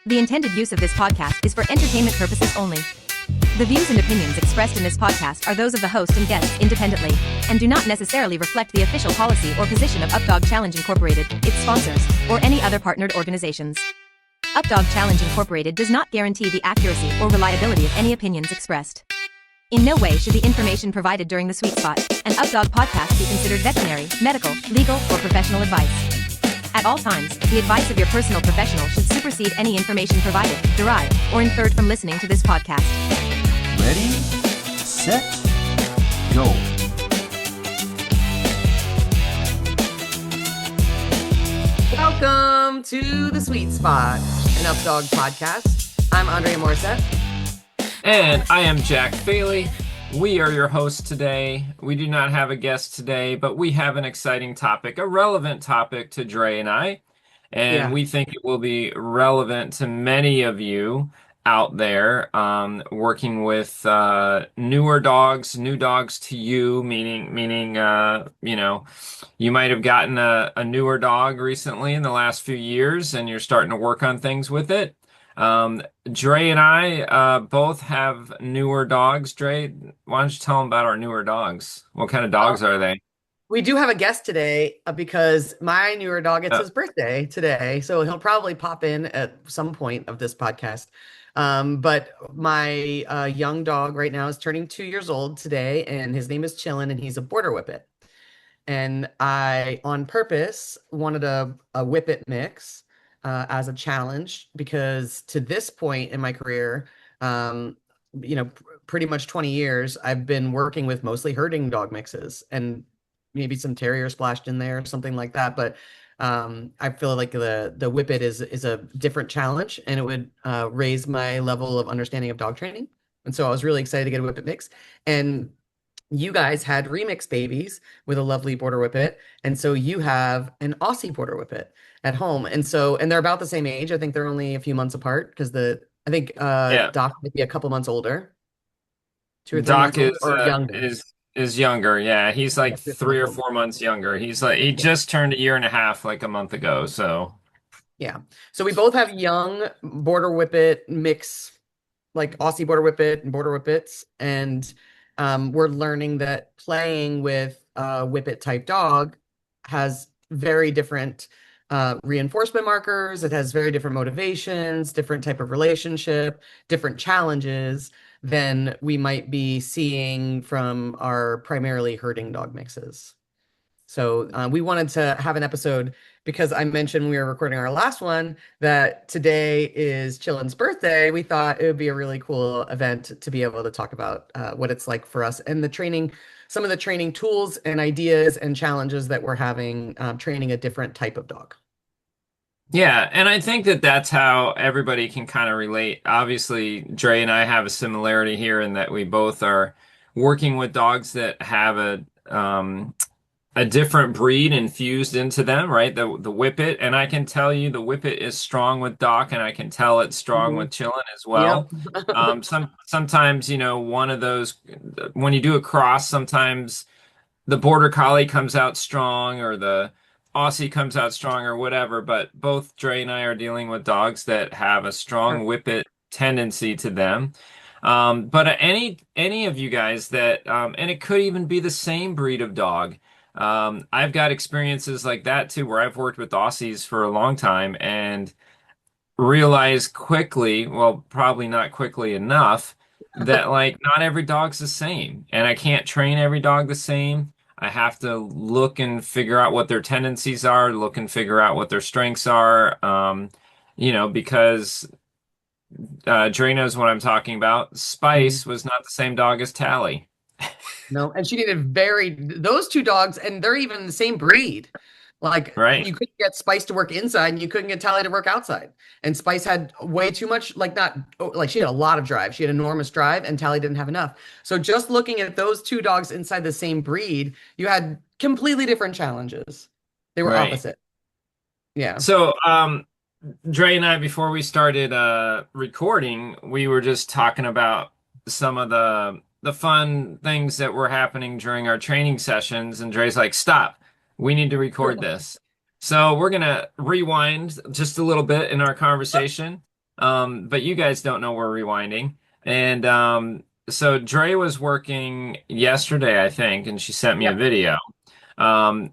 The intended use of this podcast is for entertainment purposes only. The views and opinions expressed in this podcast are those of the host and guests independently, and do not necessarily reflect the official policy or position of Updog Challenge Incorporated, its sponsors, or any other partnered organizations. Updog Challenge Incorporated does not guarantee the accuracy or reliability of any opinions expressed. In no way should the information provided during the Sweet Spot and Updog podcast be considered veterinary, medical, legal, or professional advice. At all times, the advice of your personal professional should supersede any information provided, derived, or inferred from listening to this podcast. Ready, set, go. Welcome to the Sweet Spot, an Updog podcast. I'm Andrea Morissette. And I am Jack Bailey. We are your hosts today. We do not have a guest today, but we have an exciting topic, a relevant topic to Dre and I. And we think it will be relevant to many of you out there working with newer dogs, new dogs to you, meaning you might have gotten a newer dog recently in the last few years and you're starting to work on things with it. Dre and I both have newer dogs. Dre, why don't you tell them about our newer dogs? What kind of dogs are they? We do have a guest today because my newer dog, it's his birthday today. So he'll probably pop in at some point of this podcast. But my young dog right now is turning 2 years old today, and his name is Chillin', and he's a border whippet. And I, on purpose, wanted a whippet mix as a challenge because to this point in my career, pretty much 20 years, I've been working with mostly herding dog mixes and maybe some terrier splashed in there or something like that. But I feel like the Whippet is a different challenge, and it would raise my level of understanding of dog training. And so I was really excited to get a Whippet mix. And you guys had remix babies with a lovely border Whippet, and so you have an Aussie border Whippet at home. And they're about the same age. I think they're only a few months apart because Doc might be a couple months older. 2 or 3 Doc months older, or younger. is younger. Yeah, he's like 3 or 4 months younger. He just turned a year and a half like a month ago. So yeah. So we both have young border Whippet mix, like Aussie border Whippet and border Whippets. And we're learning that playing with a Whippet type dog has very different reinforcement markers. It has very different motivations, different type of relationship, different challenges than we might be seeing from our primarily herding dog mixes. So we wanted to have an episode because I mentioned we were recording our last one that today is Chillin's birthday. We thought it would be a really cool event to be able to talk about what it's like for us and the training, some of the training tools and ideas and challenges that we're having training a different type of dog. yeah, and I think that that's how everybody can kind of relate. Obviously, Dre and I have a similarity here in that we both are working with dogs that have a different breed infused into them, right? The Whippet, and I can tell you the Whippet is strong with Doc, and I can tell it's strong with Chillin as well. Yep. Sometimes, one of those, when you do a cross, sometimes the Border Collie comes out strong or the Aussie comes out strong or whatever, but both Dre and I are dealing with dogs that have a strong Whippet tendency to them. But any of you guys that, and it could even be the same breed of dog. I've got experiences like that too, where I've worked with Aussies for a long time and realized quickly, well, probably not quickly enough, that like not every dog's the same, and I can't train every dog the same. I have to look and figure out what their tendencies are, look and figure out what their strengths are, because Dre knows what I'm talking about. Spice was not the same dog as Tally. No, and she needed those two dogs, and they're even the same breed. Like, right. You couldn't get Spice to work inside, and you couldn't get Tally to work outside. And Spice had way too much, she had a lot of drive. She had enormous drive, and Tally didn't have enough. So just looking at those two dogs inside the same breed, you had completely different challenges. They were opposite. Yeah. So, Dre and I, before we started recording, we were just talking about some of the fun things that were happening during our training sessions, and Dre's like, stop. We need to record this. So we're going to rewind just a little bit in our conversation But you guys don't know we're rewinding. And so Dre was working yesterday, I think, and she sent me a Yep. video. Um,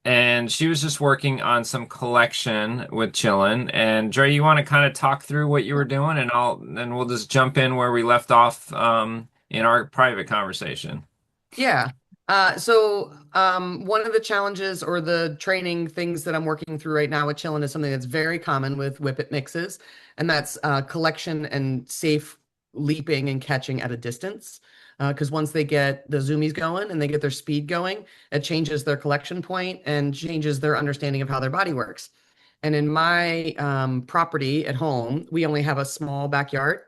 and she was just working on some collection with Chillin. And Dre, you want to kind of talk through what you were doing, and we'll just jump in where we left off in our private conversation. Yeah. One of the challenges or the training things that I'm working through right now with Chillin is something that's very common with Whippet mixes, and that's collection and safe leaping and catching at a distance. Because once they get the zoomies going and they get their speed going, it changes their collection point and changes their understanding of how their body works. And in my property at home, we only have a small backyard.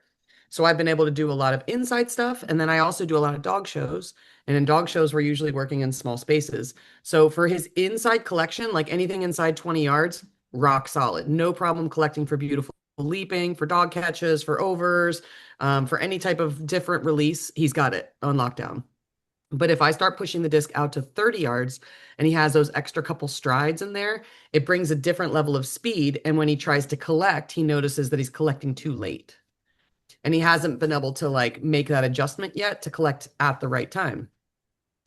So I've been able to do a lot of inside stuff. And then I also do a lot of dog shows. And in dog shows, we're usually working in small spaces. So for his inside collection, like anything inside 20 yards, rock solid. No problem collecting for beautiful leaping, for dog catches, for overs, for any type of different release. He's got it on lockdown. But if I start pushing the disc out to 30 yards and he has those extra couple strides in there, it brings a different level of speed. And when he tries to collect, he notices that he's collecting too late. And he hasn't been able to like make that adjustment yet to collect at the right time.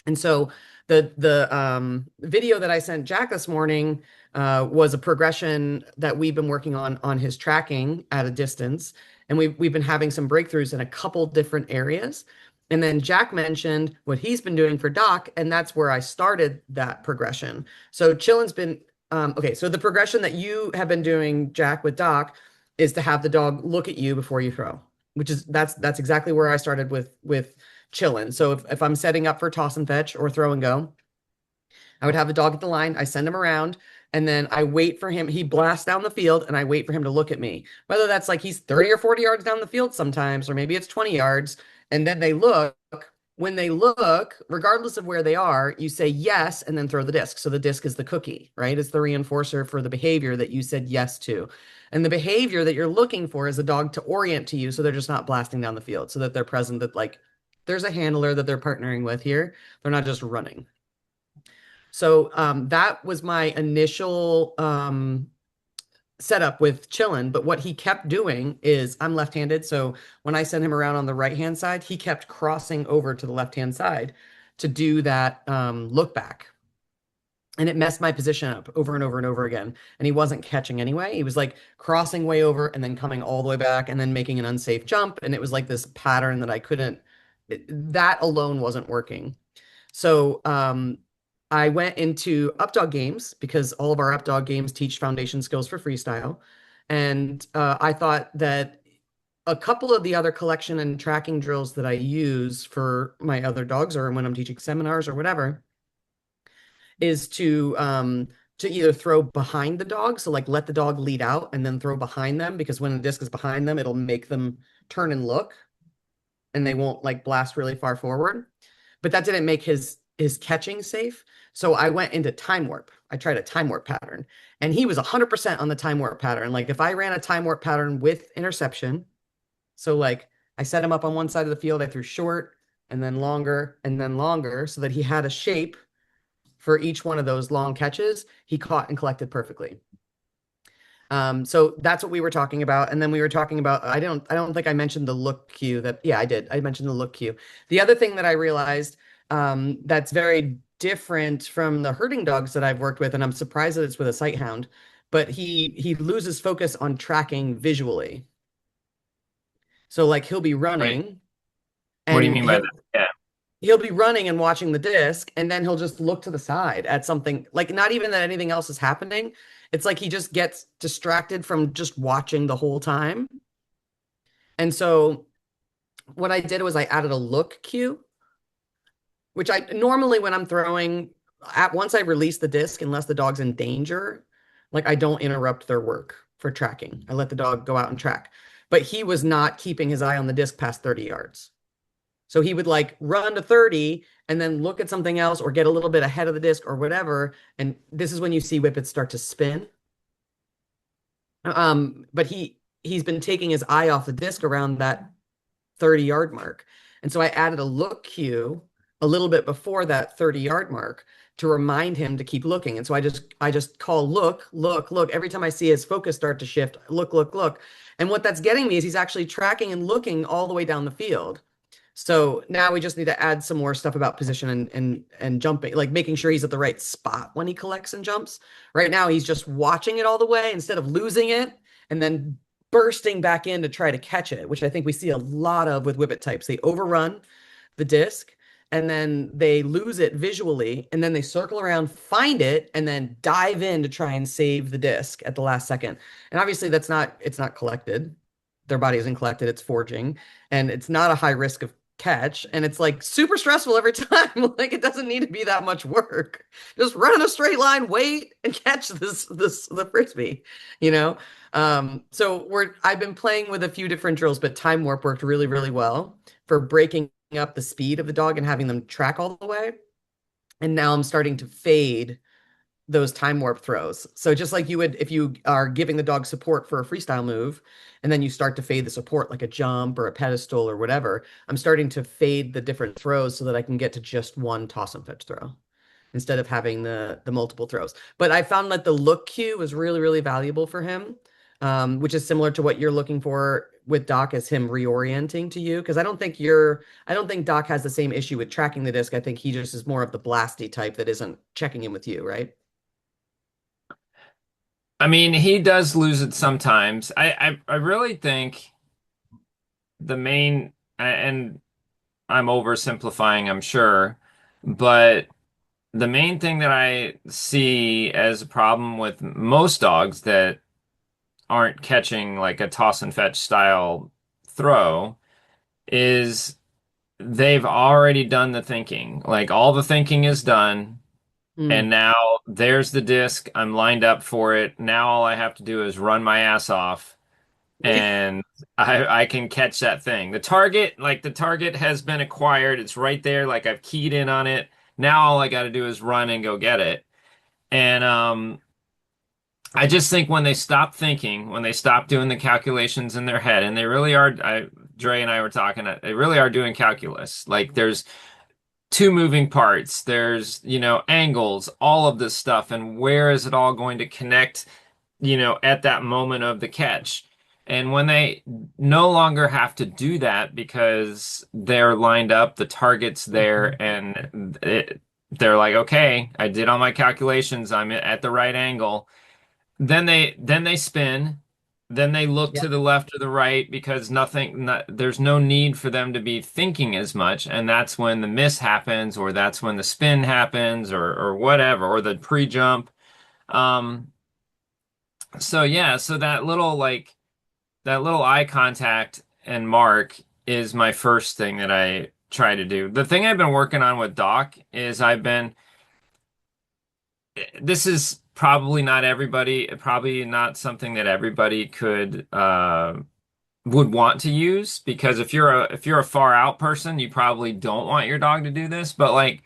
And so the video that I sent Jack this morning was a progression that we've been working on his tracking at a distance, and we've been having some breakthroughs in a couple different areas. And then Jack mentioned what he's been doing for Doc, and that's where I started that progression. So Chillin's been okay. So the progression that you have been doing, Jack, with Doc, is to have the dog look at you before you throw, which is that's exactly where I started with Chillin. So if I'm setting up for toss and fetch or throw and go, I would have the dog at the line. I send him around and then I wait for him. He blasts down the field and I wait for him to look at me. Whether that's like he's 30 or 40 yards down the field sometimes, or maybe it's 20 yards. And then they look. When they look, regardless of where they are, you say yes and then throw the disc. So the disc is the cookie, right? It's the reinforcer for the behavior that you said yes to. And the behavior that you're looking for is a dog to orient to you so they're just not blasting down the field, so that they're present, that like there's a handler that they're partnering with here. They're not just running. So that was my initial setup with Chillin. But what he kept doing is I'm left-handed. So when I sent him around on the right-hand side, he kept crossing over to the left-hand side to do that look back. And it messed my position up over and over and over again. And he wasn't catching anyway. He was like crossing way over and then coming all the way back and then making an unsafe jump. And it was like this pattern that I couldn't, that alone wasn't working. So I went into updog games because all of our updog games teach foundation skills for freestyle. And I thought that a couple of the other collection and tracking drills that I use for my other dogs or when I'm teaching seminars or whatever is to either throw behind the dog, so like let the dog lead out and then throw behind them, because when the disc is behind them, it'll make them turn and look and they won't like blast really far forward. But that didn't make his catching safe. So I went into time warp. I tried a time warp pattern and he was 100% on the time warp pattern. Like if I ran a time warp pattern with interception, so like I set him up on one side of the field, I threw short and then longer so that he had a shape for each one of those long catches, he caught and collected perfectly. So that's what we were talking about. And then we were talking about, I don't think I mentioned the look cue that, yeah, I did. I mentioned the look cue. The other thing that I realized that's very different from the herding dogs that I've worked with, and I'm surprised that it's with a sight hound, but he loses focus on tracking visually. So like he'll be running. What do you And mean by that? Yeah. he'll be running and watching the disc, and then he'll just look to the side at something, like not even that anything else is happening. It's like he just gets distracted from just watching the whole time. And so what I did was I added a look cue, which I normally when I'm throwing at once I release the disc, unless the dog's in danger, like I don't interrupt their work for tracking. I let the dog go out and track. But he was not keeping his eye on the disc past 30 yards. So he would like run to 30 and then look at something else or get a little bit ahead of the disc or whatever. And this is when you see Whippets start to spin. But he's been taking his eye off the disc around that 30-yard mark. And so I added a look cue a little bit before that 30-yard mark to remind him to keep looking. And so I just call look, look, look. Every time I see his focus start to shift, look, look, look. And what that's getting me is he's actually tracking and looking all the way down the field. So now we just need to add some more stuff about position and jumping, like making sure he's at the right spot when he collects and jumps. Right now he's just watching it all the way instead of losing it and then bursting back in to try to catch it, which I think we see a lot of with Whippet types. They overrun the disc and then they lose it visually and then they circle around, find it, and then dive in to try and save the disc at the last second. And obviously it's not collected. Their body isn't collected, it's forging, and it's not a high risk of catch, and it's like super stressful every time. Like it doesn't need to be that much work. Just run in a straight line, wait, and catch the frisbee, you know? So I've been playing with a few different drills, but time warp worked really, really well for breaking up the speed of the dog and having them track all the way. And now I'm starting to fade those time warp throws. So just like you would if you are giving the dog support for a freestyle move and then you start to fade the support like a jump or a pedestal or whatever, I'm starting to fade the different throws so that I can get to just one toss and fetch throw instead of having the multiple throws. But I found that the look cue was really, really valuable for him, which is similar to what you're looking for with Doc as him reorienting to you. Because I don't think Doc has the same issue with tracking the disc. I think he just is more of the blasty type that isn't checking in with you, right? I mean, he does lose it sometimes. I really think the main, and I'm oversimplifying, I'm sure, but the main thing that I see as a problem with most dogs that aren't catching like a toss and fetch style throw is they've already done the thinking. Like all the thinking is done. Mm. And now there's the disc. I'm lined up for it. Now all I have to do is run my ass off and I can catch that thing. The target has been acquired. It's right there. Like I've keyed in on it. Now all I got to do is run and go get it. And I just think when they stop thinking, when they stop doing the calculations in their head, and they really are, Dre and I were talking, they really are doing calculus. Like there's two moving parts. There's, angles, all of this stuff, and where is it all going to connect, at that moment of the catch. And when they no longer have to do that because they're lined up, the target's there, and they're like, okay, I did all my calculations. I'm at the right angle. Then they spin. Then they look Yeah. to the left or the right because there's no need for them to be thinking as much. And that's when the miss happens, or that's when the spin happens, or whatever, or the pre-jump. Um, so yeah, so that little eye contact and mark is my first thing that I try to do. The thing I've been working on with Doc is this is probably not something that everybody would want to use, because if you're a far out person, you probably don't want your dog to do this. But like,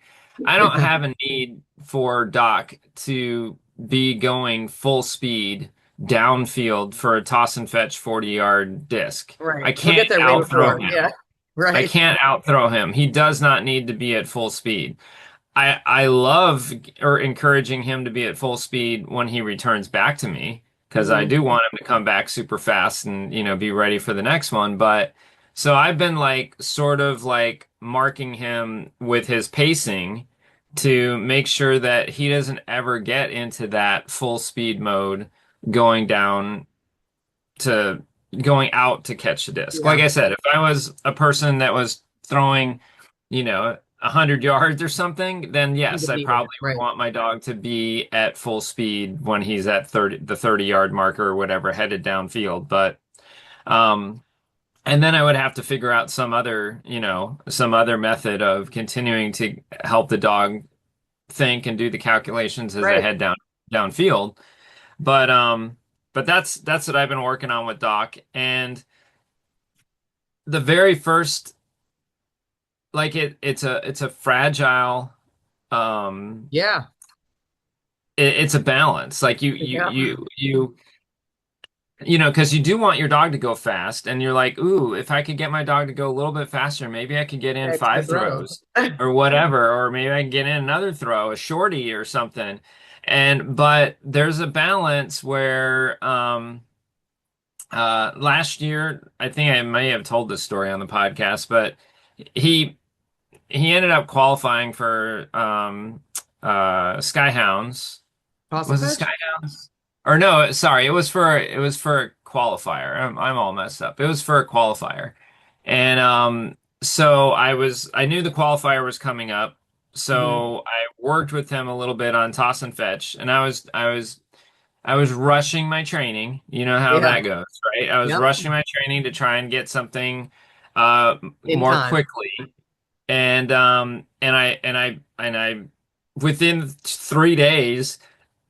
I don't have a need for Doc to be going full speed downfield for a toss and fetch 40-yard disc. I Right. He'll can't get there way outthrow before. him. Yeah. I Right. can't outthrow him. He does not need to be at full speed. I love or encouraging him to be at full speed when he returns back to me, because I Hmm. do want him to come back super fast and be ready for the next one. But so I've been like sort of like marking him with his pacing to make sure that he doesn't ever get into that full speed mode going down to going out to catch the disc. Like Yeah. I said, if I was a person that was throwing, 100 yards or something, then Need to yes, I be there. probably would Right. want my dog to be at full speed when he's at the 30-yard marker or whatever, headed downfield. But um and then I would have to figure out some other method of continuing to help the dog think and do the calculations as they Right. head downfield. But that's what I've been working on with Doc. And the very first, like, it's a fragile, um Yeah. it's a balance. Like you you Yeah. you you because you do want your dog to go fast, and you're like, ooh, if I could get my dog to go a little bit faster, maybe I could get in Extra five throw. throws or whatever, or maybe I can get in another throw, a shorty or something. But there's a balance where last year, I think I may have told this story on the podcast, but he he ended up qualifying for Skyhounds. Toss and Was it fetch? Skyhounds? Or no, sorry, it was for a qualifier. I'm all messed up. It was for a qualifier. And so I knew the qualifier was coming up. Hmm. So I worked with him a little bit on toss and fetch, and I was rushing my training. You know how Yeah. that goes, right? I was Yep. rushing my training to try and get something In more time. quickly. And within 3 days,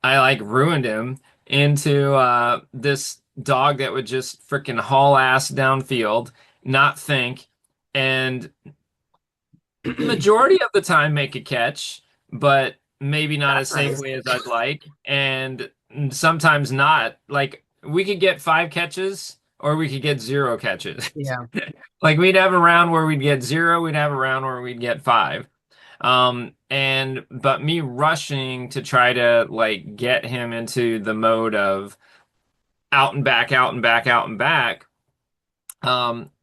I like ruined him into this dog that would just freaking haul ass downfield, not think, and majority of the time make a catch, but maybe not as That's nice. safely as I'd like, and sometimes not. Like we could get 5 catches or we could get 0 catches. Yeah. Like we'd have a round where we'd get 0, we'd have a round where we'd get 5. And but me rushing to try to like get him into the mode of out and back, out and back, out and back.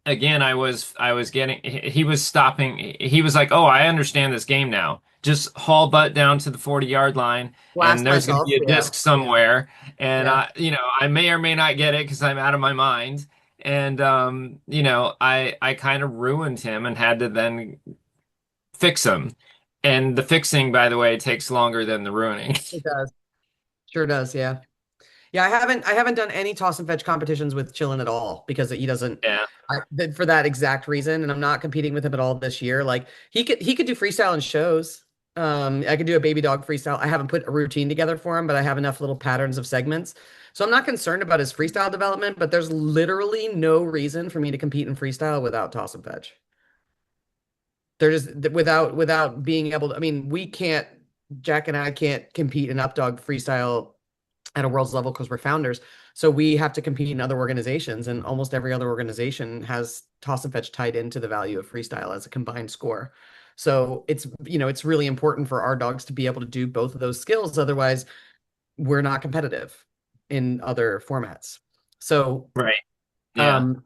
Again, I was getting he was stopping. He was like, "Oh, I understand this game now. Just haul butt down to the 40-yard line, and Blast there's going to myself. be a Yeah. disc somewhere, and Yeah. I may or may not get it because I'm out of my mind." And I kind of ruined him and had to then fix him. And the fixing, by the way, takes longer than the ruining. It does. Sure does. Yeah. Yeah, I haven't done any toss and fetch competitions with Chillin at all because he doesn't Yeah. for that exact reason, and I'm not competing with him at all this year. Like he could do freestyle in shows. I could do a baby dog freestyle. I haven't put a routine together for him, but I have enough little patterns of segments. So I'm not concerned about his freestyle development, but there's literally no reason for me to compete in freestyle without toss and fetch. They're just without being able to, I mean, we can't, Jack and I can't compete in updog freestyle at a world's level because we're founders. So we have to compete in other organizations, and almost every other organization has toss and fetch tied into the value of freestyle as a combined score. So it's really important for our dogs to be able to do both of those skills. Otherwise, we're not competitive in other formats. So Right. Yeah. um,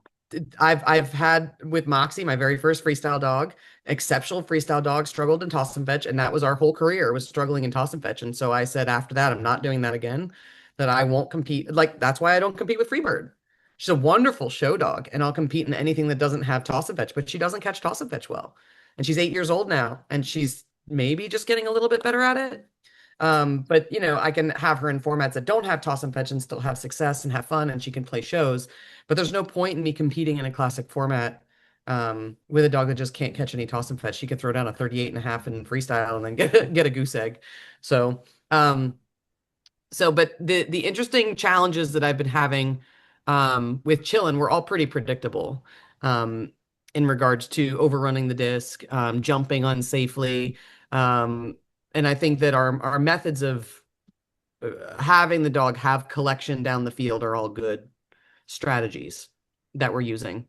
I've had with Moxie, my very first freestyle dog, exceptional freestyle dog, struggled in toss and fetch, and that was our whole career was struggling in toss and fetch. And so I said after that, I'm not doing that again. That I won't compete. Like that's why I don't compete with Freebird. She's a wonderful show dog, and I'll compete in anything that doesn't have toss and fetch, but she doesn't catch toss and fetch well. And she's 8 years old now, and she's maybe just getting a little bit better at it. But I can have her in formats that don't have toss and fetch and still have success and have fun, and she can play shows. But there's no point in me competing in a classic format with a dog that just can't catch any toss and fetch. She could throw down a 38 and a half in freestyle and then get a goose egg. So, but the interesting challenges that I've been having with Chillin were all pretty predictable in regards to overrunning the disc, jumping unsafely. Um, and I think that our methods of having the dog have collection down the field are all good strategies that we're using.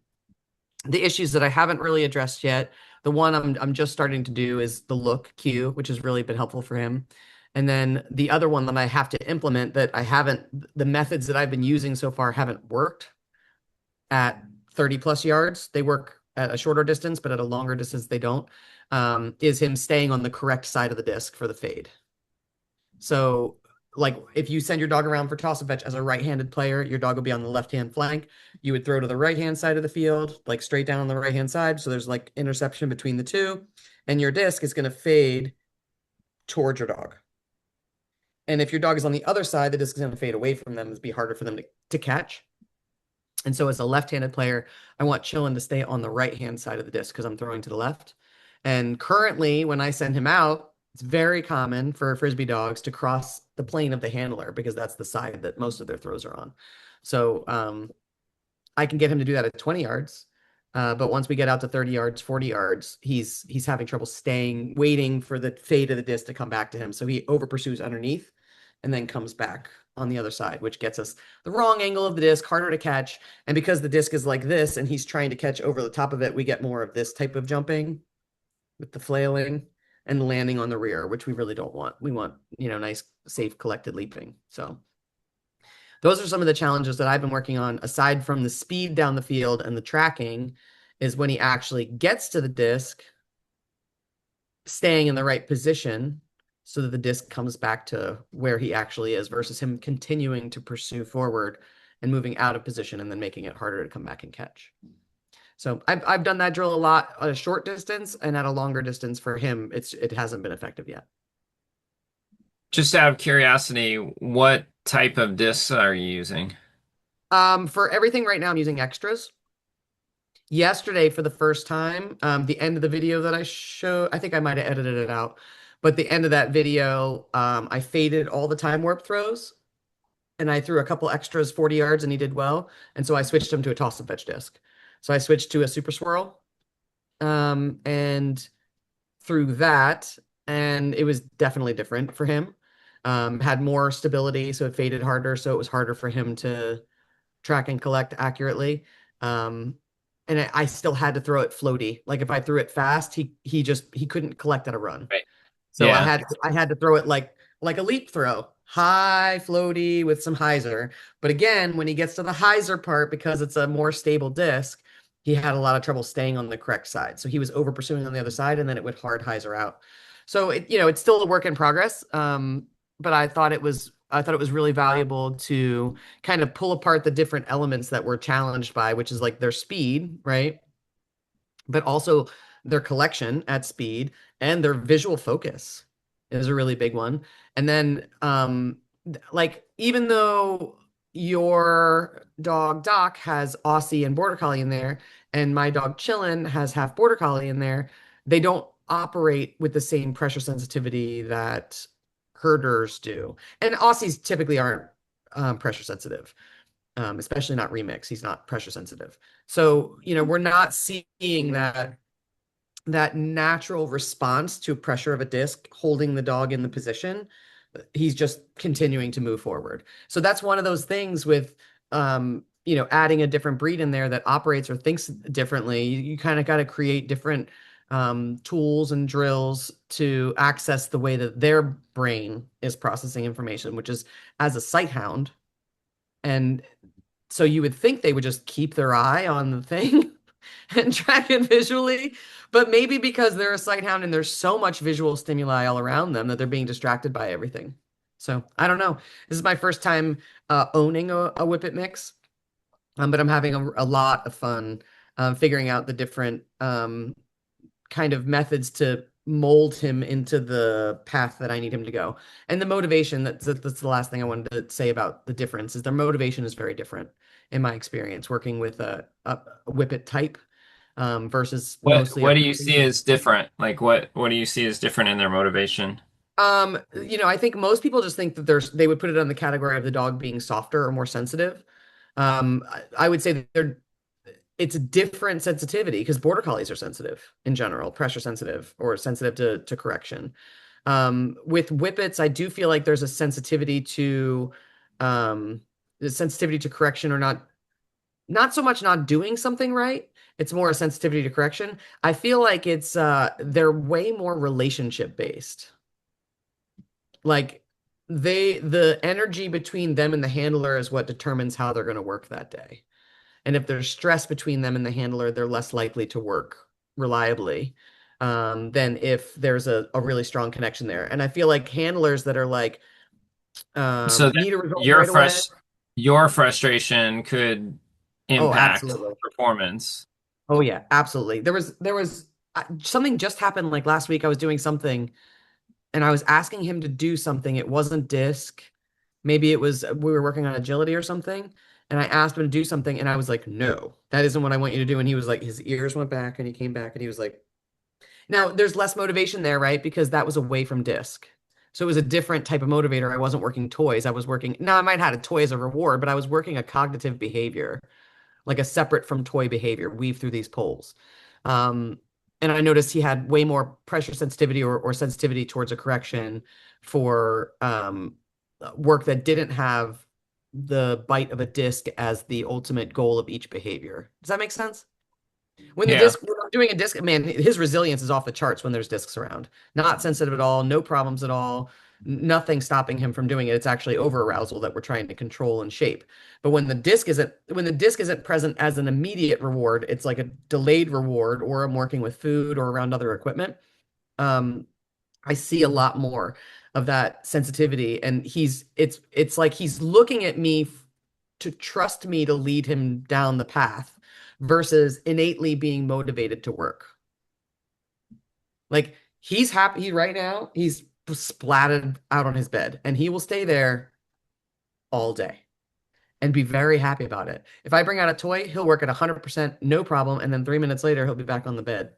The issues that I haven't really addressed yet, the one I'm just starting to do is the look cue, which has really been helpful for him. And then the other one that I have to implement that I haven't, the methods that I've been using so far haven't worked at 30 plus yards. They work at a shorter distance, but at a longer distance, they don't, is him staying on the correct side of the disc for the fade. So like if you send your dog around for toss and fetch as a right-handed player, your dog will be on the left-hand flank. You would throw to the right-hand side of the field, like straight down on the right-hand side. So there's like interception between the two, and your disc is going to fade towards your dog. And if your dog is on the other side, the disc is going to fade away from them. It'd be harder for them to catch. And so as a left-handed player, I want Chillin to stay on the right-hand side of the disc because I'm throwing to the left. And currently, when I send him out, it's very common for Frisbee dogs to cross the plane of the handler because that's the side that most of their throws are on. So I can get him to do that at 20 yards. But once we get out to 30 yards, 40 yards, he's having trouble waiting for the fade of the disc to come back to him. So he over pursues underneath and then comes back on the other side, which gets us the wrong angle of the disc, harder to catch. And because the disc is like this and he's trying to catch over the top of it, we get more of this type of jumping with the flailing and landing on the rear, which we really don't want. We want, nice, safe, collected leaping. So those are some of the challenges that I've been working on, aside from the speed down the field and the tracking, is when he actually gets to the disc, staying in the right position so that the disc comes back to where he actually is versus him continuing to pursue forward and moving out of position and then making it harder to come back and catch. So I've done that drill a lot at a short distance, and at a longer distance for him, it hasn't been effective yet. Just out of curiosity, what type of discs are you using? For everything right now, I'm using extras. Yesterday, for the first time, the end of the video that I showed, I think I might have edited it out, but the end of that video, I faded all the time warp throws, and I threw a couple extras 40 yards, and he did well. And so I switched him to a toss and fetch disc. So I switched to a super swirl, and through that, and it was definitely different for him. Had more stability, so it faded harder, so it was harder for him to track and collect accurately. And I still had to throw it floaty. Like if I threw it fast, he couldn't collect at a run. Right. So Yeah. I had to throw it like a leap throw, high floaty with some hyzer. But again, when he gets to the hyzer part, because it's a more stable disc, he had a lot of trouble staying on the correct side. So he was over pursuing on the other side, and then it would hard hyzer out. So it's still a work in progress. But I thought it was really valuable to kind of pull apart the different elements that we're challenged by, which is like their speed, right? But also their collection at speed and their visual focus is a really big one. And then like even though your dog Doc has Aussie and Border Collie in there, and my dog Chillin has half Border Collie in there, they don't operate with the same pressure sensitivity that herders do. And Aussies typically aren't pressure sensitive, especially not remix. He's not pressure sensitive. So, we're not seeing that natural response to pressure of a disc holding the dog in the position. He's just continuing to move forward. So that's one of those things with adding a different breed in there that operates or thinks differently. You kind of got to create different tools and drills to access the way that their brain is processing information, which is as a sight hound. And so you would think they would just keep their eye on the thing and track it visually, but maybe because they're a sight hound and there's so much visual stimuli all around them that they're being distracted by everything. So I don't know. This is my first time owning a Whippet mix, but I'm having a lot of fun figuring out the different kind of methods to mold him into the path that I need him to go. And the motivation, that's the last thing I wanted to say about the difference, is their motivation is very different in my experience working with a Whippet type versus mostly What do you see as different? Like what do you see as different in their motivation? I think most people just think that they would put it on the category of the dog being softer or more sensitive. I would say that it's a different sensitivity because border collies are sensitive in general, pressure sensitive or sensitive to correction. With Whippets, I do feel like there's a sensitivity to correction, or not so much not doing something right. It's more a sensitivity to correction. I feel like they're way more relationship based. Like the energy between them and the handler is what determines how they're going to work that day. And if there's stress between them and the handler, they're less likely to work reliably than if there's a really strong connection there. And I feel like handlers that are like So need a result your right away. your frustration could Oh, impact absolutely. performance. Oh yeah, absolutely. There was something just happened like last week. I was doing something and I was asking him to do something. It wasn't disc. Maybe it was we were working on agility or something. And I asked him to do something, and I was like, no, that isn't what I want you to do. And he was like, his ears went back, and he came back, and he was like, now there's less motivation there, right? Because that was away from disc. So it was a different type of motivator. I wasn't working toys. I was working, now I might have had a toy as a reward, but I was working a cognitive behavior, like a separate from toy behavior, weave through these poles. Um, and I noticed he had way more pressure sensitivity or sensitivity towards a correction for work that didn't have the bite of a disc as the ultimate goal of each behavior. Does that make sense? Yeah. When I'm doing a disc, man, his resilience is off the charts when there's discs around. Not sensitive at all, no problems at all, nothing stopping him from doing it. It's actually over arousal that we're trying to control and shape. But when the disc isn't present as an immediate reward, it's like a delayed reward, or I'm working with food or around other equipment. Um, I see a lot more of that sensitivity, and it's like he's looking at me to trust me to lead him down the path versus innately being motivated to work. Like he's happy right now, he's splatted out on his bed and he will stay there all day and be very happy about it. If I bring out a toy, he'll work at 100%, no problem, and then 3 minutes later he'll be back on the bed.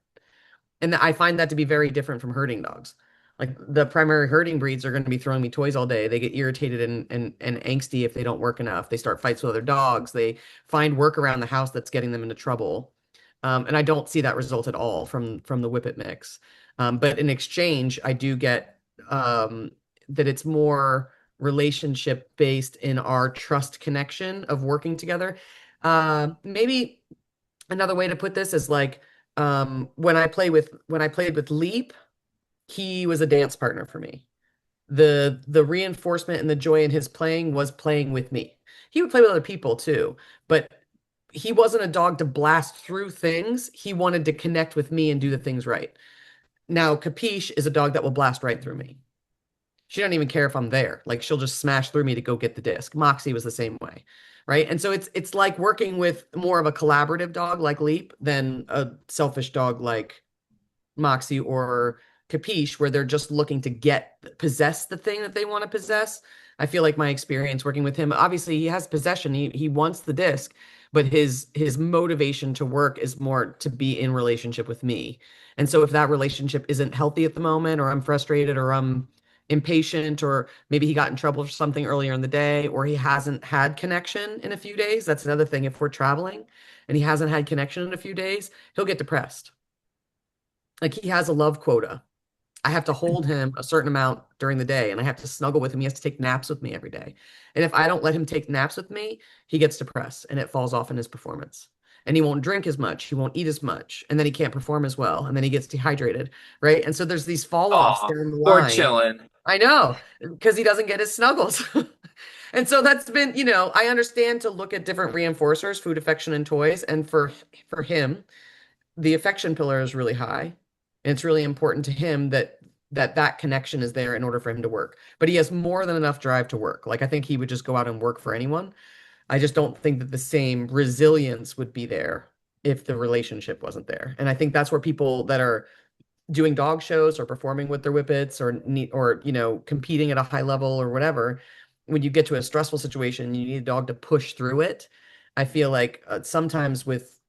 And I find that to be very different from herding dogs. Like the primary herding breeds are going to be throwing me toys all day. They get irritated and angsty if they don't work enough. They start fights with other dogs. They find work around the house that's getting them into trouble. And I don't see that result at all from the Whippet mix. But in exchange, I do get that it's more relationship based in our trust connection of working together. Maybe another way to put this is like when I played with Leap, he was a dance partner for me. The reinforcement and the joy in his playing was playing with me. He would play with other people too, but he wasn't a dog to blast through things. He wanted to connect with me and do the things right. Now, Capiche is a dog that will blast right through me. She doesn't even care if I'm there. Like she'll just smash through me to go get the disc. Moxie was the same way, right? And so it's like working with more of a collaborative dog like Leap than a selfish dog like Moxie or Capiche, where they're just looking to possess the thing that they want to possess. I feel like my experience working with him, obviously he has possession. He wants the disc, but his motivation to work is more to be in relationship with me. And so if that relationship isn't healthy at the moment, or I'm frustrated, or I'm impatient, or maybe he got in trouble for something earlier in the day, or he hasn't had connection in a few days. That's another thing. If we're traveling and he hasn't had connection in a few days, he'll get depressed. Like he has a love quota. I have to hold him a certain amount during the day and I have to snuggle with him. He has to take naps with me every day. And if I don't let him take naps with me, he gets depressed and it falls off in his performance. And he won't drink as much, he won't eat as much, and then he can't perform as well, and then he gets dehydrated, right? And so there's these fall offs Oh, down the poor line. chillin'. I know, because he doesn't get his snuggles. And so that's been, I understand to look at different reinforcers, food, affection, and toys. And for him, the affection pillar is really high. And it's really important to him that connection is there in order for him to work. But he has more than enough drive to work. Like I think he would just go out and work for anyone. I just don't think that the same resilience would be there if the relationship wasn't there. And I think that's where people that are doing dog shows or performing with their whippets or competing at a high level or whatever, when you get to a stressful situation, you need a dog to push through it. I feel like sometimes with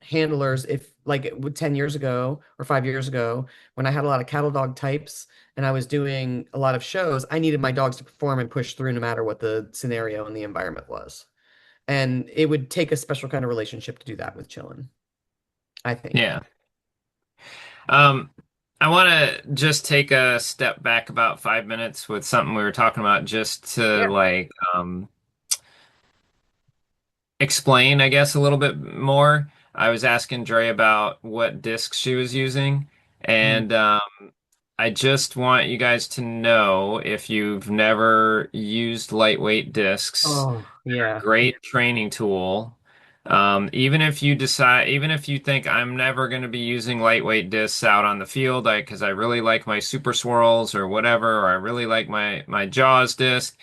handlers, if like 10 years ago or 5 years ago, when I had a lot of cattle dog types and I was doing a lot of shows, I needed my dogs to perform and push through no matter what the scenario and the environment was. And it would take a special kind of relationship to do that with chillin', I think. Yeah. Um, I want to just take a step back about 5 minutes with something we were talking about, just to Yeah. like explain, I guess, a little bit more. I was asking Dre about what discs she was using, Mm. and I just want you guys to know, if you've never used lightweight discs, Oh, yeah. great training tool. Even if you think I'm never going to be using lightweight discs out on the field, because I really like my Super Swirls or whatever, or I really like my Jaws disc,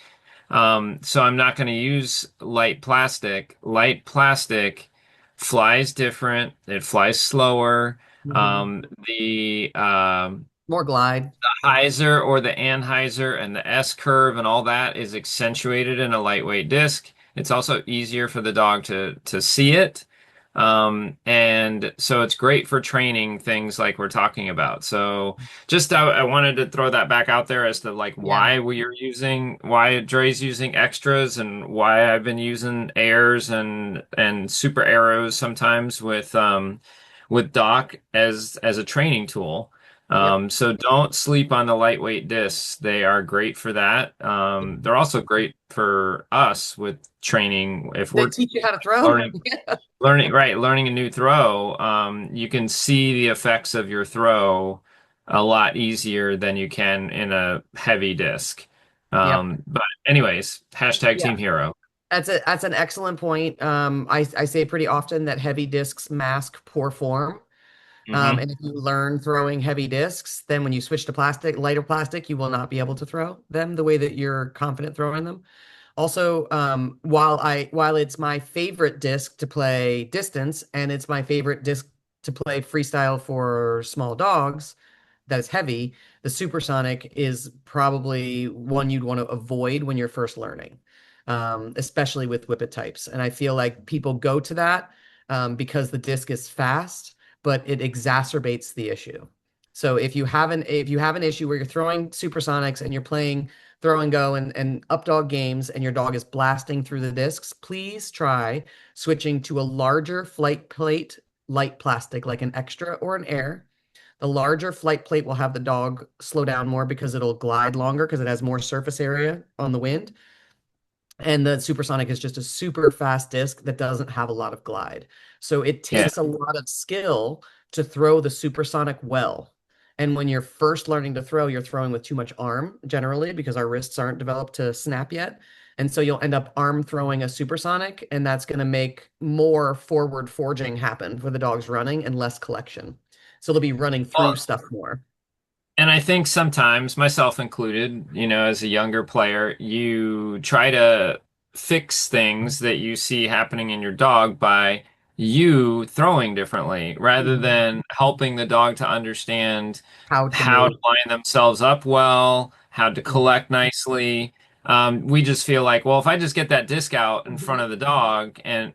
so I'm not going to use light plastic. Light plastic flies different. It flies slower. Mhm. The More glide. hyzer or the anhyzer and the S curve and all that is accentuated in a lightweight disc. It's also easier for the dog to see it. And so it's great for training things like we're talking about. So just I wanted to throw that back out there as to like Yeah. why Dre's using extras and why I've been using airs and super arrows sometimes with Doc as a training tool. Yep. So don't sleep on the lightweight discs. They are great for that. They're also great for us with training. If They we're teach you how to throw. learning, learning a new throw, you can see the effects of your throw a lot easier than you can in a heavy disc. Yep. But anyways, hashtag Yeah. Team Hero. That's an excellent point. I say pretty often that heavy discs mask poor form. Hmm. And if you learn throwing heavy discs, then when you switch to plastic, lighter plastic, you will not be able to throw them the way that you're confident throwing them. Also, while it's my favorite disc to play distance and it's my favorite disc to play freestyle for small dogs, that is heavy, the supersonic is probably one you'd want to avoid when you're first learning, especially with whippet types. And I feel like people go to that because the disc is fast, but it exacerbates the issue. So if you have an issue where you're throwing supersonics and you're playing throw and go and up dog games and your dog is blasting through the discs, please try switching to a larger flight plate light plastic like an extra or an air. The larger flight plate will have the dog slow down more because it'll glide longer because it has more surface area on the wind. And the supersonic is just a super fast disc that doesn't have a lot of glide. So it Yeah. takes a lot of skill to throw the supersonic well. And when you're first learning to throw, you're throwing with too much arm generally because our wrists aren't developed to snap yet. And so you'll end up arm throwing a supersonic, and that's going to make more forward forging happen for the dogs running and less collection. So they'll be running through Well, stuff more. and I think sometimes, myself included, as a younger player, you try to fix things that you see happening in your dog by you throwing differently rather Mhm. than helping the dog to understand How to how to move. line themselves up well, how to Mhm. collect nicely. We just feel like, well, if I just get that disc out in front Mhm. of the dog and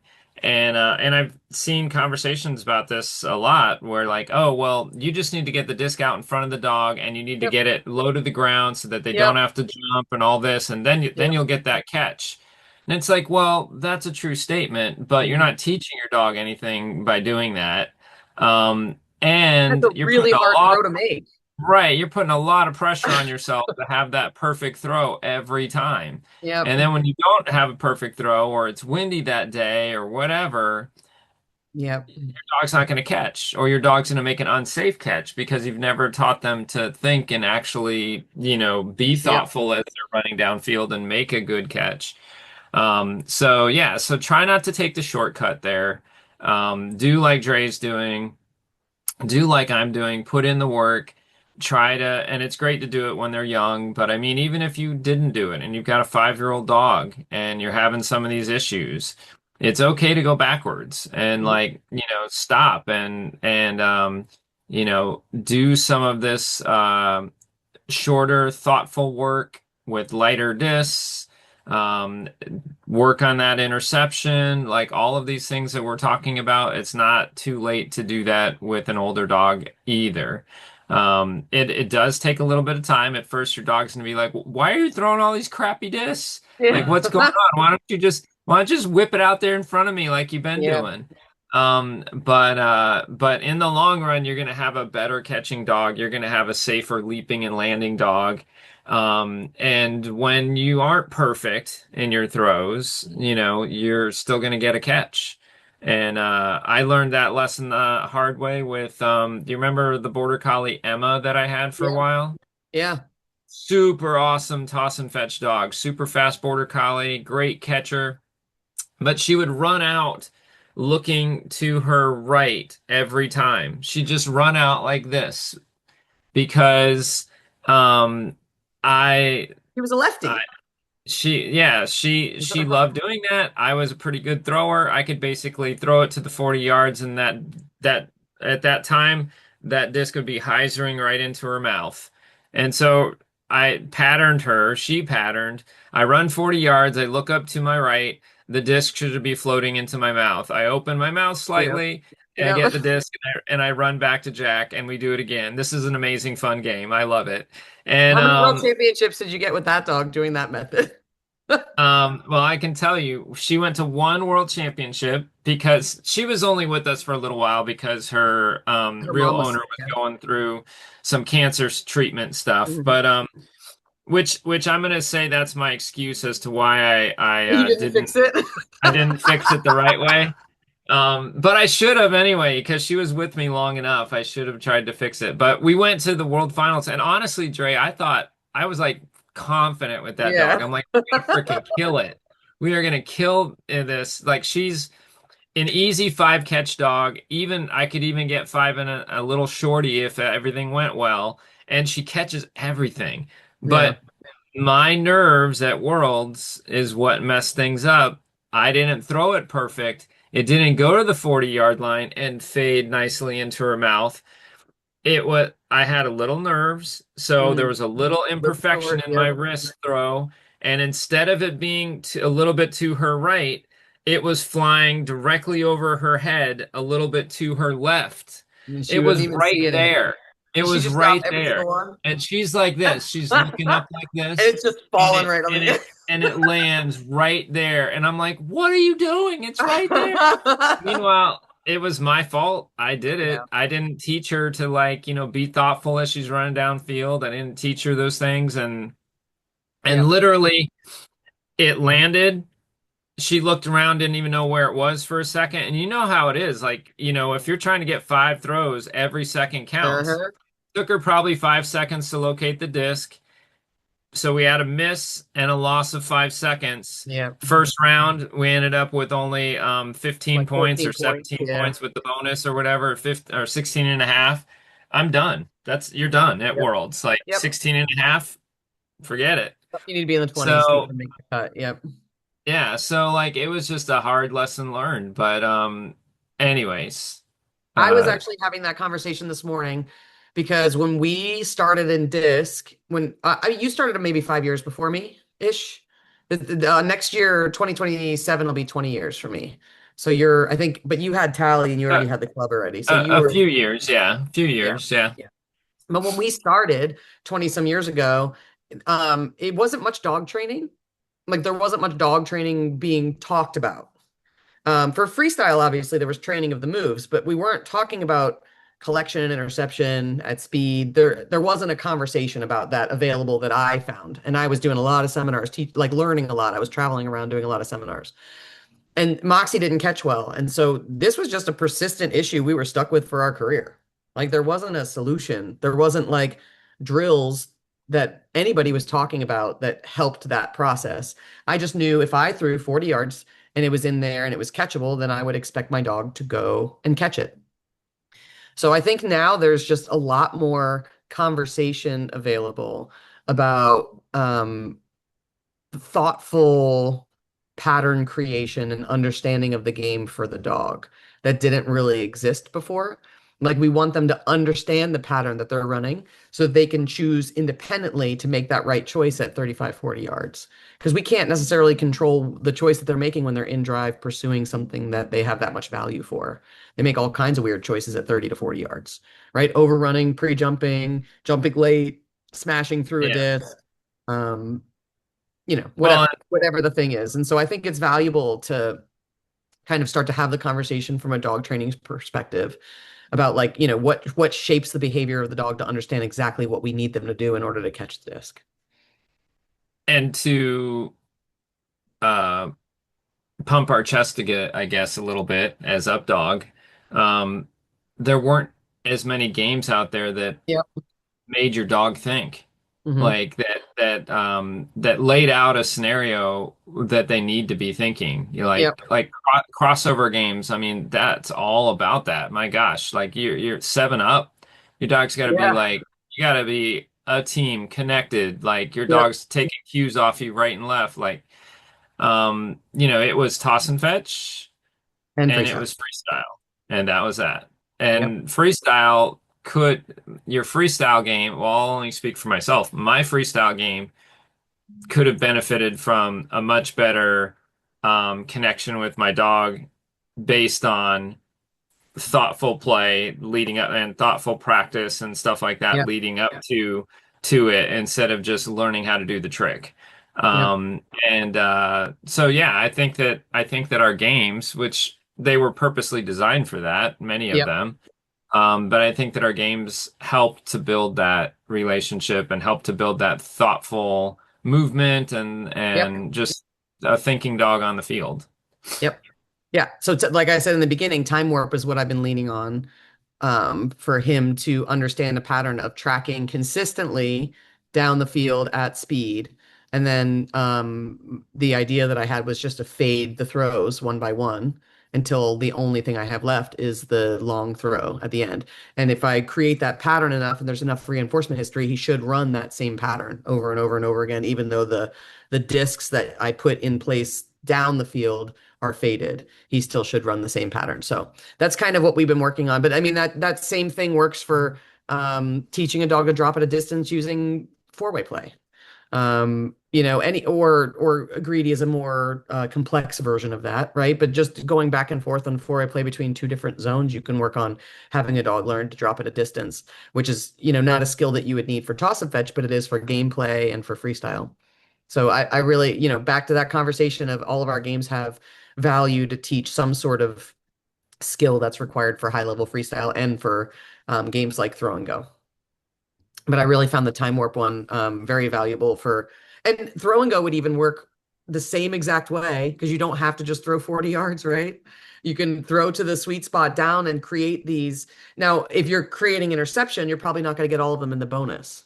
I've seen conversations about this a lot where like, oh, well, you just need to get the disc out in front of the dog and you need to Yep. get it low to the ground so that they don't Yep. have to jump and all this, and then Yep. you'll get that catch. And it's like, well, that's a true statement, but you're Mhm. not teaching your dog anything by doing that. That's And a you're really putting a hard lot throw to make. Right, you're putting a lot of pressure on yourself to have that perfect throw every time. Yep. And then when you don't have a perfect throw or it's windy that day or whatever, Yep. dog's not going to catch, or your dog's going to make an unsafe catch because you've never taught them to think and actually, be Yep. thoughtful as they're running downfield and make a good catch. So yeah, so try not to take the shortcut there. Do like Dre's doing, do like I'm doing, put in the work, try to, and it's great to do it when they're young, but I mean, even if you didn't do it and you've got a 5-year-old dog and you're having some of these issues, it's okay to go backwards and Mhm. like, stop and do some of this shorter, thoughtful work with lighter discs, um, work on that interception, like all of these things that we're talking about. It's not too late to do that with an older dog either. It does take a little bit of time. At first, your dog's gonna be like, "Why are you throwing all these crappy discs? Like, Yeah. what's going on? Why don't you just whip it out there in front of me like you've been Yeah. doing?" But in the long run, you're gonna have a better catching dog. You're gonna have a safer leaping and landing dog. And when you aren't perfect in your throws, you're still gonna get a catch. And I learned that lesson the hard way with do you remember the border collie Emma that I had for a Yeah. while? Yeah. Super awesome toss and fetch dog, super fast border collie, great catcher. But she would run out looking to her right every time. She'd just run out like this because um I He was a I lefty. she loved doing that. I was a pretty good thrower. I could basically throw it to the 40 yards and that at that time that disc would be hyzering right into her mouth. And so I patterned her, she patterned. I run 40 yards, I look up to my right, the disc should be floating into my mouth. I open my mouth Yeah. slightly and I Yeah. get the disc and I run back to Jack and we do it again. This is an amazing fun game. I love it. And How many world championships did you get with that dog doing that method? Well, I can tell you, she went to one world championship because she was only with us for a little while because her Her real mom was owner sick. was Yeah. going through some cancer treatment stuff. Mhm. But which I'm gonna say that's my excuse as to why You didn't fix it. I didn't fix it the right way. But I should have anyway, because she was with me long enough. I should have tried to fix it. But we went to the world finals, and honestly, Dre, I thought I was like confident with that dog. Yeah. I'm like, we're gonna freaking kill it. We are gonna kill this. Like she's an easy five catch dog. Even I could even get five in a little shorty if everything went well. And she catches everything. Yeah. But my nerves at Worlds is what messed things up. I didn't throw it perfect. It didn't go to the 40-yard line and fade nicely into her mouth. It was I had a little nerves, so there Mm. was a little Look imperfection forward. in my Yep. wrist throw, and instead of it being a little bit to her right, it was flying directly over her head a little bit to her left. And she It wasn't was even right seeing it. there. It Did she was just stop right every there. single one? And she's like this. She's looking up like And this, it's just and falling right on the. it lands right there. And I'm like, "What are you doing? It's right there." Meanwhile, it was my fault. I did Yeah. it. I didn't teach her to like, be thoughtful as she's running downfield. I didn't teach her those things and Yep. literally it landed. She looked around, didn't even know where it was for a second. And you know how it is. Like, if you're trying to get five throws, every second counts. Uh-huh. Took her probably 5 seconds to locate the disc. So we had a miss and a loss of 5 seconds. Yeah. First round, we ended up with only 15 Like points 14 or points. 17 Yeah. points with the bonus or whatever, 15 or 16 and a half. I'm done. You're done at Yep. Worlds. Like Yep. 16 and a half, forget it. You need to be in the 20s So, to make the cut. Yep. yeah, so like it was just a hard lesson learned, but anyways, I was uh actually having that conversation this morning because when we started in disc, when you started maybe 5 years before me ish. Next year, 2027 will be 20 years for me. So I think, but you had Tally and you already a, had the club already. So you a were, few years, yeah, a few yeah, years, yeah. yeah. But when we started 20 some years ago, it wasn't much dog training. Like there wasn't much dog training being talked about. For freestyle, obviously, there was training of the moves, but we weren't talking about collection and interception at speed. There wasn't a conversation about that available that I found. And I was doing a lot of seminars, like learning a lot. I was traveling around doing a lot of seminars. And Moxie didn't catch well. And so this was just a persistent issue we were stuck with for our career. Like there wasn't a solution. There wasn't like drills that anybody was talking about that helped that process. I just knew if I threw 40 yards and it was in there and it was catchable, then I would expect my dog to go and catch it. So I think now there's just a lot more conversation available about thoughtful pattern creation and understanding of the game for the dog that didn't really exist before. Like we want them to understand the pattern that they're running so they can choose independently to make that right choice at 35, 40 yards. Because we can't necessarily control the choice that they're making when they're in drive pursuing something that they have that much value for. They make all kinds of weird choices at 30 to 40 yards, right? Overrunning, pre-jumping, jumping late, smashing through a Yeah. disc. Um, Well, whatever the thing is. And so I think it's valuable to kind of start to have the conversation from a dog training perspective about like, what shapes the behavior of the dog to understand exactly what we need them to do in order to catch the disc. and to uh pump our chest to get, I guess, a little bit as Updog. Um, there weren't as many games out there that Yep. made your dog think. Hmm. Like that laid out a scenario that they need to be thinking. You Yep. like crossover games. I mean, that's all about that. My gosh, like you're 7 up. Your dog's got to be Yeah. like you got to be a team connected. Like your Yep. dog's taking cues off you right and left. Like it was toss and fetch And and it freestyle. was freestyle, and that was that. Yep. And your freestyle game, well, I'll only speak for myself. My freestyle game could have benefited from a much better connection with my dog based on thoughtful play leading up and thoughtful practice and stuff like that Yep. leading up to it instead of just learning how to do the trick. Yep. And so yeah, I think that our games, which they were purposely designed for that, many of Yep. them, but I think that our games help to build that relationship and help to build that thoughtful movement Yep. and just a thinking dog on the field. Yep. Yeah. So like I said in the beginning, time warp is what I've been leaning on for him to understand a pattern of tracking consistently down the field at speed. And then the idea that I had was just to fade the throws one by one until the only thing I have left is the long throw at the end. And if I create that pattern enough and there's enough reinforcement history, he should run that same pattern over and over and over again, even though the discs that I put in place down the field are faded. He still should run the same pattern. So that's kind of what we've been working on. But I mean that same thing works for teaching a dog to drop at a distance using four-way play. Any or greedy is a more complex version of that, right? But just going back and forth on four-way play between two different zones, you can work on having a dog learn to drop at a distance, which is, not a skill that you would need for toss and fetch, but it is for gameplay and for freestyle. So I really, back to that conversation of all of our games have value to teach some sort of skill that's required for high level freestyle and for games like throw and go. But I really found the time warp one very valuable and throw and go would even work the same exact way because you don't have to just throw 40 yards, right? You can throw to the sweet spot down and create these. Now, if you're creating interception, you're probably not going to get all of them in the bonus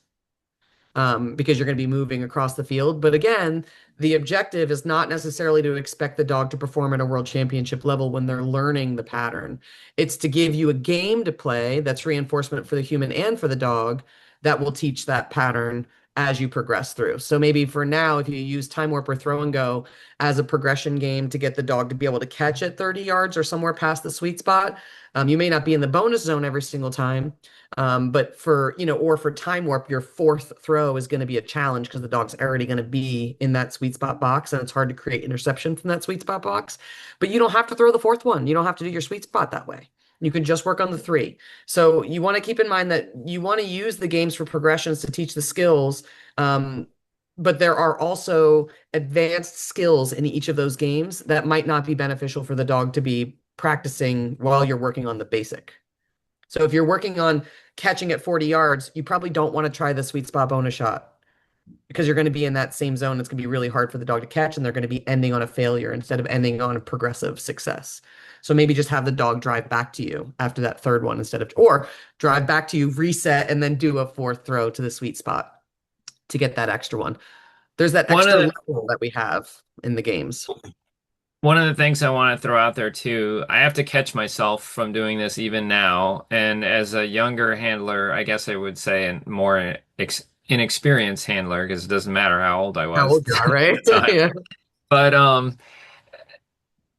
because you're going to be moving across the field. But again, the objective is not necessarily to expect the dog to perform at a world championship level when they're learning the pattern. It's to give you a game to play that's reinforcement for the human and for the dog that will teach that pattern as you progress through. So maybe for now, if you use time warp or throw and go as a progression game to get the dog to be able to catch at 30 yards or somewhere past the sweet spot, you may not be in the bonus zone every single time, but or for time warp, your fourth throw is going to be a challenge because the dog's already going to be in that sweet spot box and it's hard to create interception from that sweet spot box. But you don't have to throw the fourth one. You don't have to do your sweet spot that way. You can just work on the three. So you want to keep in mind that you want to use the games for progressions to teach the skills. But there are also advanced skills in each of those games that might not be beneficial for the dog to be practicing while you're working on the basic. So if you're working on catching at 40 yards, you probably don't want to try the sweet spot bonus shot because you're going to be in that same zone. It's going to be really hard for the dog to catch, and they're going to be ending on a failure instead of ending on a progressive success. So maybe just have the dog drive back to you after that third one or drive back to you, reset, and then do a fourth throw to the sweet spot to get that extra one. There's that One extra of the level that we have in the games. One of the things I want to throw out there too, I have to catch myself from doing this even now. And as a younger handler, I guess I would say a more inexperienced handler, because it doesn't matter how old I How was old you are, right? at the time. Yeah. But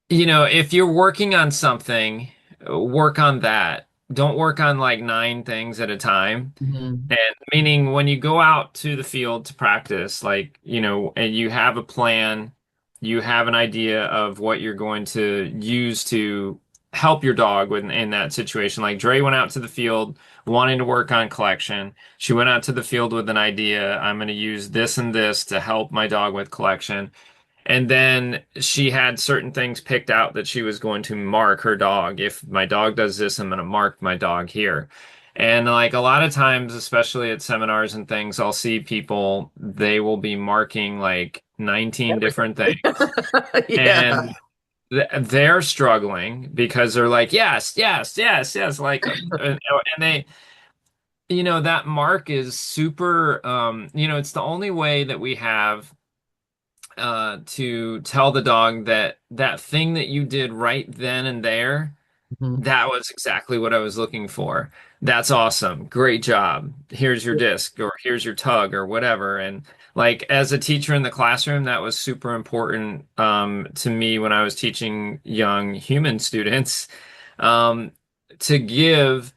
if you're working on something, work on that. Don't work on like nine things at a time. Mhm. And meaning when you go out to the field to practice, like, and you have a plan, you have an idea of what you're going to use to help your dog in that situation. Like Dre went out to the field wanting to work on collection. She went out to the field with an idea. I'm going to use this and this to help my dog with collection. And then she had certain things picked out that she was going to mark her dog. If my dog does this, I'm going to mark my dog here. And like a lot of times, especially at seminars and things, I'll see people, they will be marking like 19 different things. Yeah. And they're struggling because they're like, yes, yes, yes, yes. Like, and they, that mark is super, it's the only way that we have to tell the dog that that thing that you did right then and there, Mhm. that was exactly what I was looking for. That's awesome. Great job. Here's your disc or here's your tug or whatever. And like as a teacher in the classroom, that was super important to me when I was teaching young human students um, to give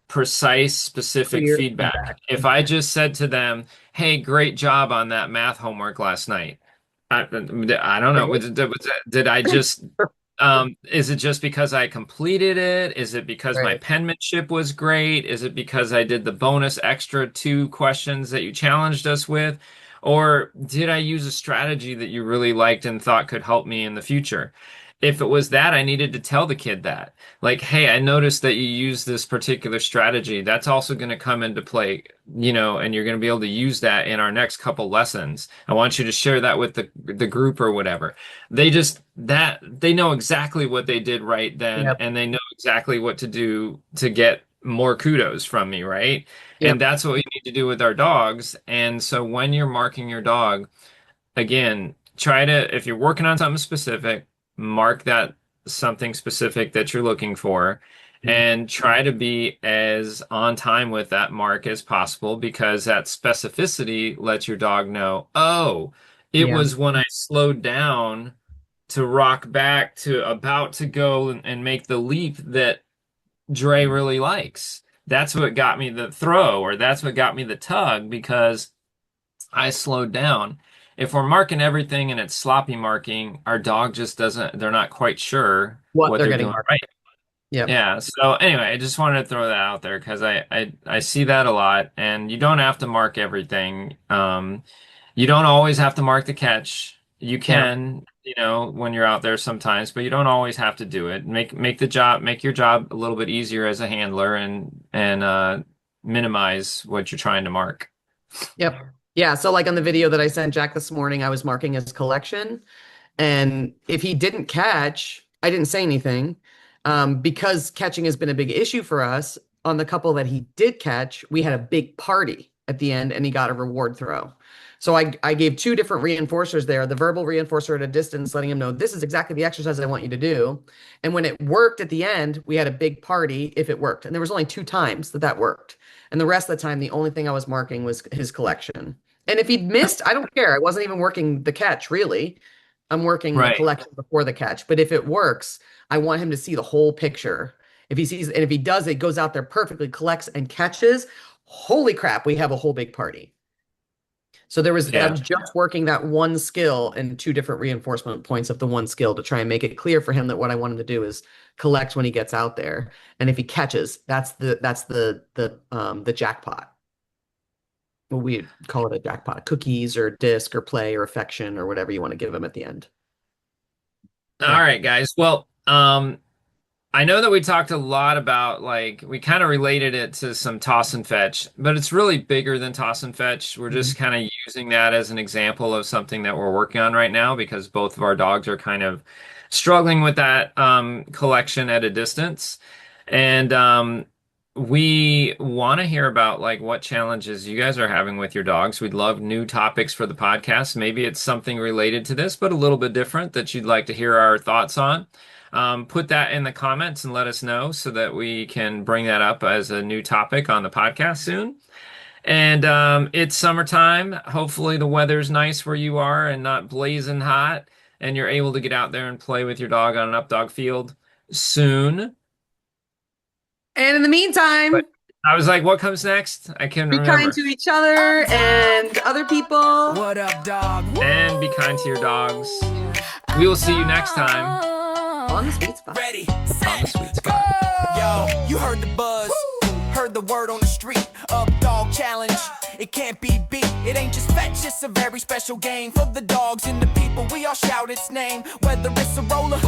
precise, specific Clear feedback. feedback. If I just said to them, "Hey, great job on that math homework last night," I don't know. Did I just is it just because I completed it? Is it because my Right. penmanship was great? Is it because I did the bonus extra two questions that you challenged us with? Or did I use a strategy that you really liked and thought could help me in the future? If it was that, I needed to tell the kid that. Like, hey, I noticed that you use this particular strategy. That's also going to come into play, and you're going to be able to use that in our next couple lessons. I want you to share that with the group or whatever. They know exactly what they did right then, Yep. and they know exactly what to do to get more kudos from me, right? And Yep. that's what we need to do with our dogs. And so when you're marking your dog, again, if you're working on something specific, mark that something specific that you're looking for and try to be as on time with that mark as possible, because that specificity lets your dog know, oh, it Yeah. was when I slowed down to rock back to about to go and make the leap that Dre really likes. That's what got me the throw, or that's what got me the tug, because I slowed down. If we're marking everything and it's sloppy marking, our dog just doesn't, they're not quite sure What what they're they're getting doing marked. right. Yep. Yeah. So anyway, I just wanted to throw that out there because I see that a lot, and you don't have to mark everything. You don't always have to mark the catch. You Yeah. can, when you're out there sometimes, but you don't always have to do it. Make your job a little bit easier as a handler, and minimize what you're trying to mark. Yep. Yeah. So like on the video that I sent Jack this morning, I was marking his collection. And if he didn't catch, I didn't say anything. Because catching has been a big issue for us. On the couple that he did catch, we had a big party at the end and he got a reward throw. So I gave two different reinforcers there, the verbal reinforcer at a distance, letting him know this is exactly the exercise I want you to do. And when it worked at the end, we had a big party if it worked. And there was only 2 times that worked. And the rest of the time, the only thing I was marking was his collection. And if he'd missed, I don't care. I wasn't even working the catch, really. I'm working the Right. collection before the catch. But if it works, I want him to see the whole picture. If he sees, and if he does, it goes out there perfectly, collects and catches. Holy crap, we have a whole big party. So I was just working that one skill and 2 different reinforcement points of the one skill to try and make it clear for him that what I want him to do is collect when he gets out there. And if he catches, that's the jackpot. Well, we call it a jackpot, cookies or disc or play or affection or whatever you want to give him at the end. All right, guys. Well, I know that we talked a lot about, like, we kind of related it to some toss and fetch, but it's really bigger than toss and fetch. We're just kind of using that as an example of something that we're working on right now, because both of our dogs are kind of struggling with that collection at a distance. And we want to hear about, like, what challenges you guys are having with your dogs. We'd love new topics for the podcast. Maybe it's something related to this, but a little bit different that you'd like to hear our thoughts on. Put that in the comments and let us know so that we can bring that up as a new topic on the podcast soon. And it's summertime. Hopefully the weather's nice where you are and not blazing hot, and you're able to get out there and play with your dog on an updog field soon. And in the meantime, I was like, what comes next? I can't be remember. kind to each other and other people. What up, dog? And be kind to your dogs. We will see you next time On the sweet spot. Ready, on the Sweet Spot. Yo, you heard the buzz, heard the word on the street. Up dog challenge, it can't be beat. It ain't just fetch, it's a very special game for the dogs and the people. We all shout its name, whether it's a roller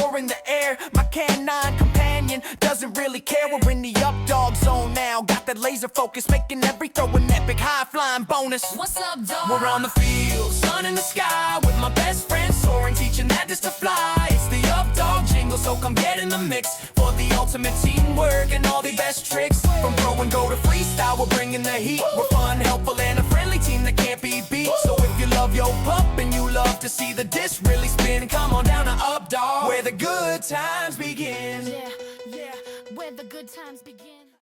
or in the air. My canine companion doesn't really care. We're in the up dog zone now. Got that laser focus, making every throw an epic high flying bonus. What's up, dog? We're on the field, sun in the sky, with my best friend soaring, teaching that just to fly. It's the up dog jingle, so come get in the mix for the ultimate teamwork and all the best tricks. From throw and go to freestyle, we're bringing the heat. We're fun, helpful, and a friendly team that can't be beat. So if you love your pup and you love to see the disc really spin, come on down to Up Dog, where the good times begin. Yeah, where the good times begin.